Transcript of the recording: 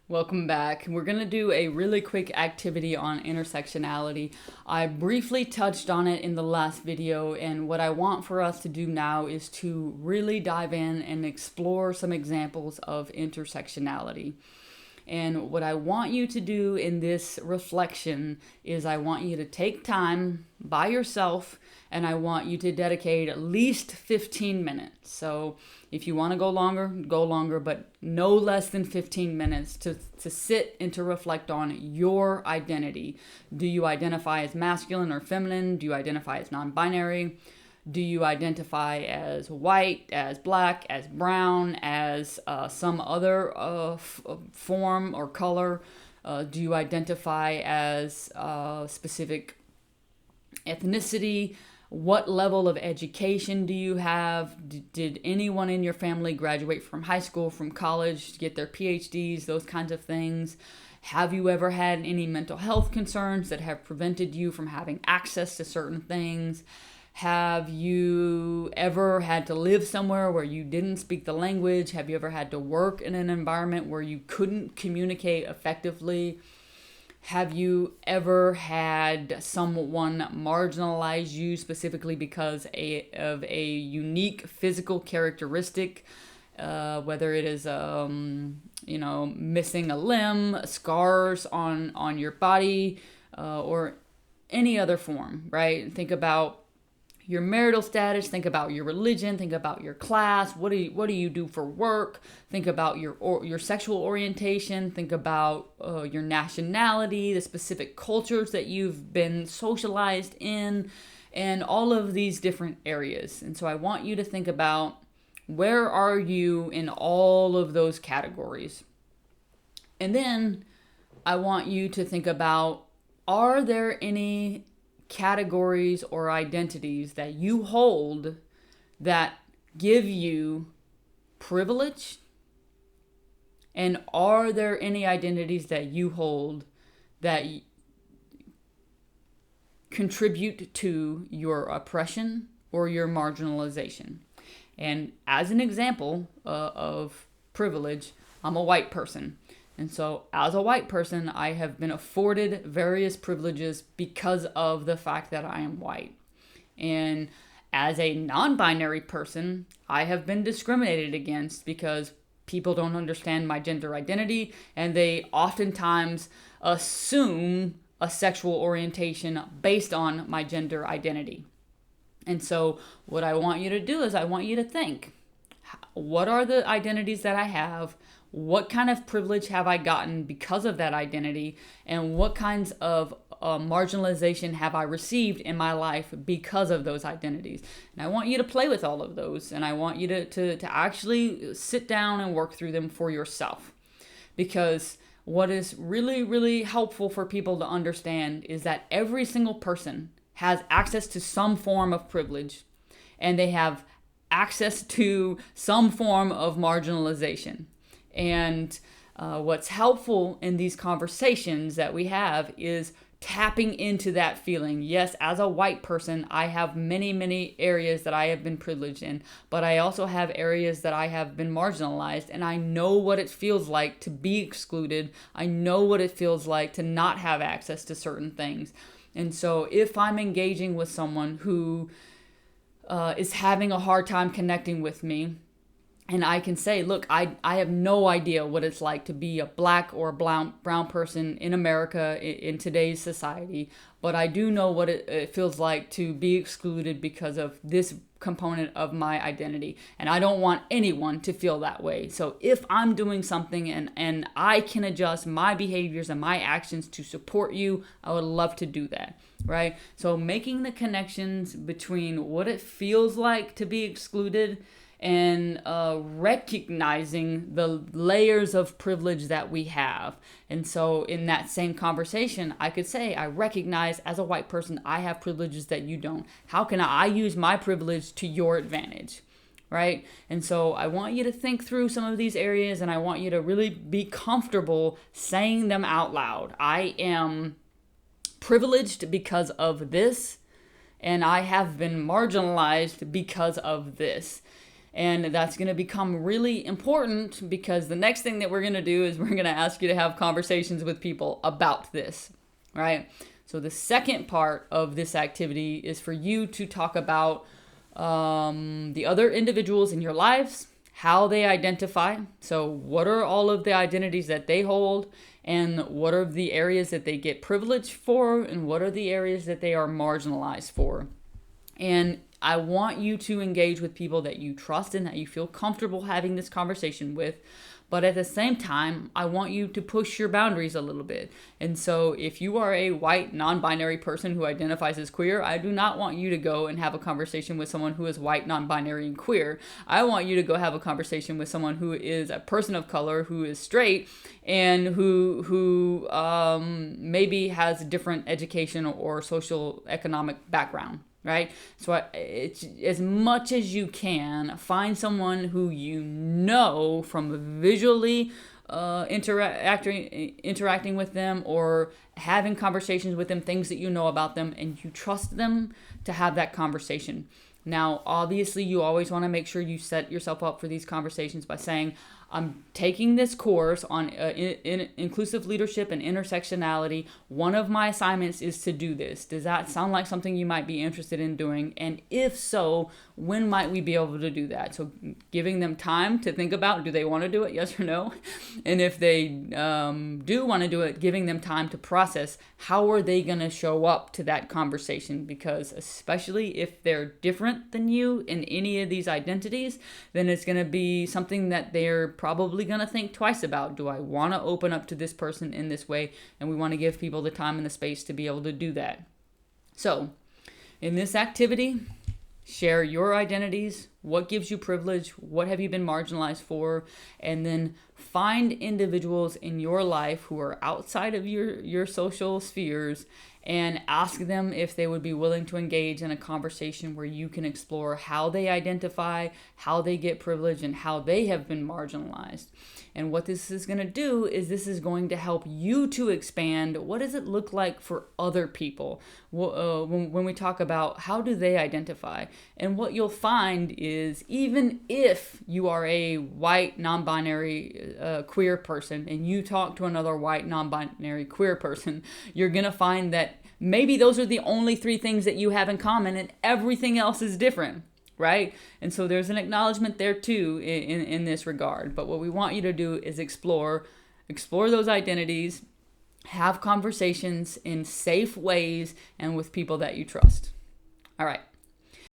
Welcome back. We're going to do a really quick activity on intersectionality. I briefly touched on it in the last video, and what I want for us to do now is to really dive in and explore some examples of intersectionality. And what I want you to do in this reflection is I want you to take time by yourself and I want you to dedicate at least 15 minutes. So if you want to go longer, but no less than 15 minutes to sit and to reflect on your identity. Do you identify as masculine or feminine? Do you identify as non-binary? Do you identify as white, as black, as brown, as some other form or color? Do you identify as specific ethnicity? What level of education do you have? Did anyone in your family graduate from high school, from college, get their PhDs, those kinds of things? Have you ever had any mental health concerns that have prevented you from having access to certain things? Have you ever had to live somewhere where you didn't speak the language? Have you ever had to work in an environment where you couldn't communicate effectively? Have you ever had someone marginalize you specifically because of a unique physical characteristic, whether it is missing a limb, scars on your body, or any other form, right? Think about your marital status, think about your religion, think about your class, what do you do for work, think about your sexual orientation, think about your nationality, the specific cultures that you've been socialized in, and all of these different areas. And so I want you to think about, where are you in all of those categories? And then I want you to think about, are there any categories or identities that you hold that give you privilege? And are there any identities that you hold that contribute to your oppression or your marginalization? And as an example of privilege, I'm a white person. And so as a white person, I have been afforded various privileges because of the fact that I am white. And as a non-binary person, I have been discriminated against because people don't understand my gender identity, and they oftentimes assume a sexual orientation based on my gender identity. And so what I want you to do is I want you to think, what are the identities that I have? What kind of privilege have I gotten because of that identity? And what kinds of marginalization have I received in my life because of those identities? And I want you to play with all of those. And I want you to actually sit down and work through them for yourself. Because what is really, really helpful for people to understand is that every single person has access to some form of privilege. And they have access to some form of marginalization. And what's helpful in these conversations that we have is tapping into that feeling. Yes, as a white person, I have many, many areas that I have been privileged in, but I also have areas that I have been marginalized, and I know what it feels like to be excluded. I know what it feels like to not have access to certain things. And so if I'm engaging with someone who is having a hard time connecting with me, and I can say, look, I have no idea what it's like to be a black or brown person in America in today's society, but I do know what it feels like to be excluded because of this component of my identity. And I don't want anyone to feel that way. So if I'm doing something and I can adjust my behaviors and my actions to support you, I would love to do that, right? So making the connections between what it feels like to be excluded and recognizing the layers of privilege that we have. And so in that same conversation, I could say, I recognize as a white person, I have privileges that you don't. How can I use my privilege to your advantage? Right? And so I want you to think through some of these areas, and I want you to really be comfortable saying them out loud. I am privileged because of this, and I have been marginalized because of this. And that's going to become really important because the next thing that we're going to do is we're going to ask you to have conversations with people about this, right? So the second part of this activity is for you to talk about the other individuals in your lives, how they identify. So what are all of the identities that they hold, and what are the areas that they get privileged for, and what are the areas that they are marginalized for. And I want you to engage with people that you trust and that you feel comfortable having this conversation with. But at the same time, I want you to push your boundaries a little bit. And so if you are a white, non-binary person who identifies as queer, I do not want you to go and have a conversation with someone who is white, non-binary, and queer. I want you to go have a conversation with someone who is a person of color, who is straight, and who maybe has a different education or social economic background. Right? So it's, as much as you can, find someone who you know from visually interacting with them or having conversations with them, things that you know about them, and you trust them to have that conversation. Now, obviously, you always want to make sure you set yourself up for these conversations by saying, I'm taking this course on inclusive leadership and intersectionality. One of my assignments is to do this. Does that sound like something you might be interested in doing? And if so, when might we be able to do that? So giving them time to think about, do they want to do it? Yes or no? And if they do want to do it, giving them time to process, how are they going to show up to that conversation? Because especially if they're different than you in any of these identities, then it's going to be something that they're probably going to think twice about. Do I want to open up to this person in this way? And we want to give people the time and the space to be able to do that. So in this activity, share your identities, what gives you privilege, what have you been marginalized for, and then find individuals in your life who are outside of your social spheres and ask them if they would be willing to engage in a conversation where you can explore how they identify, how they get privilege, and how they have been marginalized. And what this is going to do is this is going to help you to expand what does it look like for other people when we talk about how do they identify. And what you'll find is even if you are a white, non-binary queer person and you talk to another white, non-binary queer person, you're going to find that maybe those are the only three things that you have in common and everything else is different. Right? And so there's an acknowledgement there too in this regard. But what we want you to do is explore those identities, have conversations in safe ways and with people that you trust. All right.